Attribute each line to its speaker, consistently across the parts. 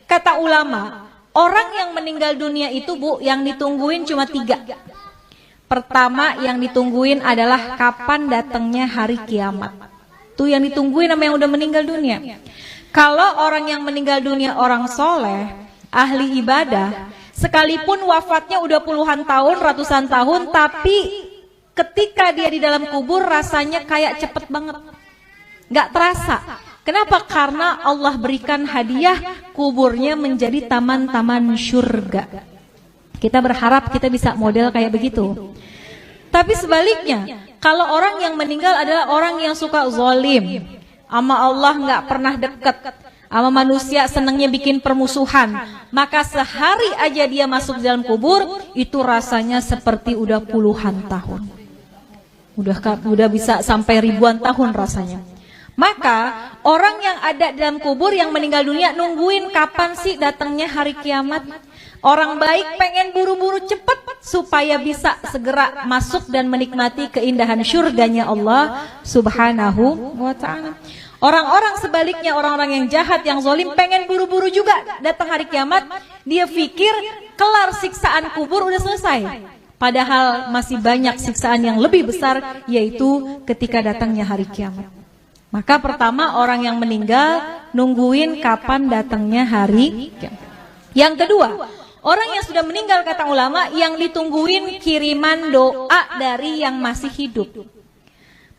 Speaker 1: Kata ulama, orang yang meninggal dunia itu Bu, yang ditungguin cuma 3. Pertama yang ditungguin adalah kapan datangnya hari kiamat. Itu yang ditungguin sama yang udah meninggal dunia. Kalau orang yang meninggal dunia orang soleh, ahli ibadah, sekalipun wafatnya udah puluhan tahun, ratusan tahun, tapi ketika dia di dalam kubur rasanya kayak cepet banget, gak terasa. Kenapa? Karena Allah berikan hadiah kuburnya menjadi taman-taman surga. Kita berharap kita bisa model kayak begitu. Tapi sebaliknya, kalau orang yang meninggal adalah orang yang suka zalim, sama Allah nggak pernah dekat, sama manusia senangnya bikin permusuhan, maka sehari aja dia masuk dalam kubur itu rasanya seperti udah puluhan tahun, udah bisa sampai ribuan tahun rasanya. Maka orang yang ada dalam kubur yang meninggal dunia nungguin kapan sih datangnya hari kiamat. Orang baik pengen buru-buru cepat supaya bisa segera masuk dan menikmati keindahan surganya Allah Subhanahu wa ta'ala. Orang-orang sebaliknya, orang-orang yang jahat, yang zalim pengen buru-buru juga datang hari kiamat. Dia pikir kelar siksaan kubur udah selesai. Padahal masih banyak siksaan yang lebih besar, yaitu ketika datangnya hari kiamat. Maka pertama orang yang meninggal nungguin kapan datangnya hari kiamat. Yang kedua, orang yang sudah meninggal kata ulama yang ditungguin kiriman doa dari yang masih hidup.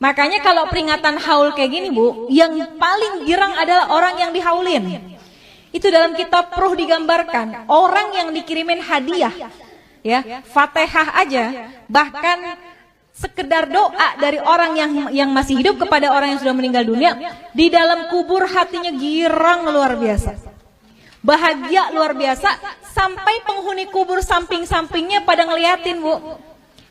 Speaker 1: Makanya kalau peringatan haul kayak gini Bu, yang paling girang adalah orang yang dihaulin. Itu dalam kitab Ruh digambarkan, orang yang dikirimin hadiah, ya, Fatihah aja, bahkan sekedar doa dari orang yang masih hidup kepada orang yang sudah meninggal dunia, di dalam kubur hatinya girang luar biasa, bahagia luar biasa, sampai penghuni kubur samping-sampingnya pada ngeliatin Bu.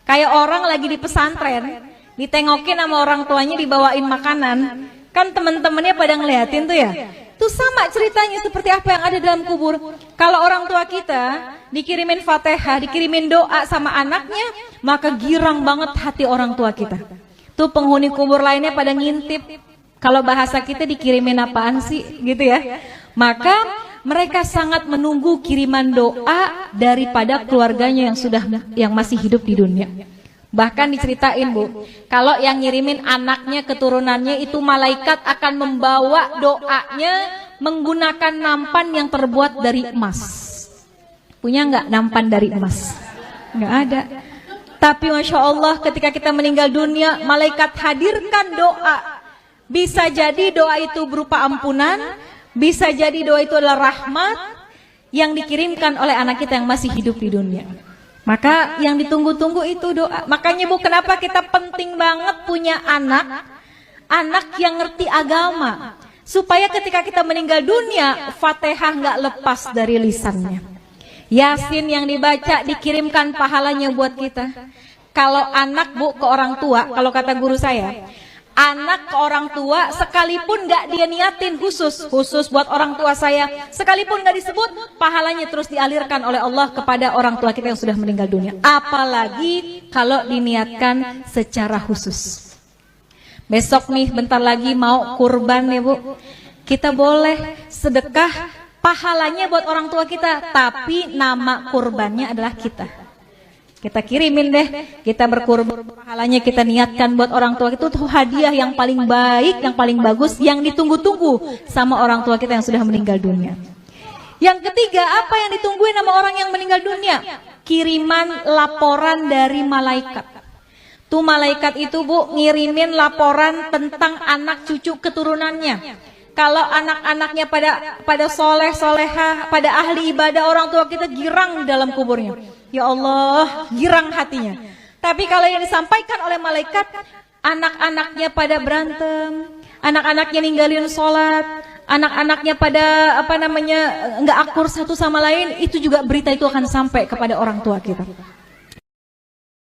Speaker 1: Kayak orang lagi di pesantren, ditengokin sama orang tuanya dibawain makanan, kan temen-temennya pada ngeliatin tuh ya. Itu sama ceritanya seperti apa yang ada dalam kubur. Kalau orang tua kita dikirimin Fatihah, dikirimin doa sama anaknya, maka girang banget hati orang tua kita. Tuh penghuni kubur lainnya pada ngintip, kalau bahasa kita dikirimin apaan sih gitu ya. Maka mereka sangat menunggu kiriman doa daripada keluarganya yang masih hidup di dunia. Bahkan diceritain Bu, kalau yang ngirimin anaknya, keturunannya itu malaikat akan membawa doanya menggunakan nampan yang terbuat dari emas. Punya nggak nampan dari emas? Nggak ada. Tapi Masya Allah ketika kita meninggal dunia, malaikat hadirkan doa. Bisa jadi doa itu berupa ampunan, bisa jadi doa itu adalah rahmat yang dikirimkan oleh anak kita yang masih hidup di dunia. Maka yang ditunggu-tunggu itu doa. Makanya Bu, kenapa kita penting banget punya anak yang ngerti agama, supaya ketika kita meninggal dunia, Fatihah nggak lepas dari lisannya. Yasin yang dibaca dikirimkan pahalanya buat kita. Kalau anak Bu ke orang tua, kalau kata guru saya, anak ke orang tua sekalipun nggak dia niatin khusus buat orang tua saya, sekalipun nggak disebut, pahalanya terus dialirkan oleh Allah kepada orang tua kita yang sudah meninggal dunia. Apalagi kalau diniatkan secara khusus. Besok nih bentar lagi mau kurban ya Bu, kita boleh sedekah, pahalanya buat orang tua kita, tapi nama kurbannya adalah kita. Kita kirimin deh, kita berkurban, pahalanya kita niatkan buat orang tua, itu tuh hadiah yang paling baik, yang paling bagus, yang ditunggu-tunggu sama orang tua kita yang sudah meninggal dunia. Yang ketiga, apa yang ditungguin sama orang yang meninggal dunia? Kiriman laporan dari malaikat. Tuh malaikat itu Bu ngirimin laporan tentang anak cucu keturunannya. Kalau anak-anaknya pada soleh, soleha, pada ahli ibadah, orang tua kita girang dalam kuburnya. Ya Allah, girang hatinya. Tapi kalau yang disampaikan oleh malaikat, anak-anaknya pada berantem, anak-anaknya ninggalin sholat, anak-anaknya pada nggak akur satu sama lain, itu juga berita itu akan sampai kepada orang tua kita.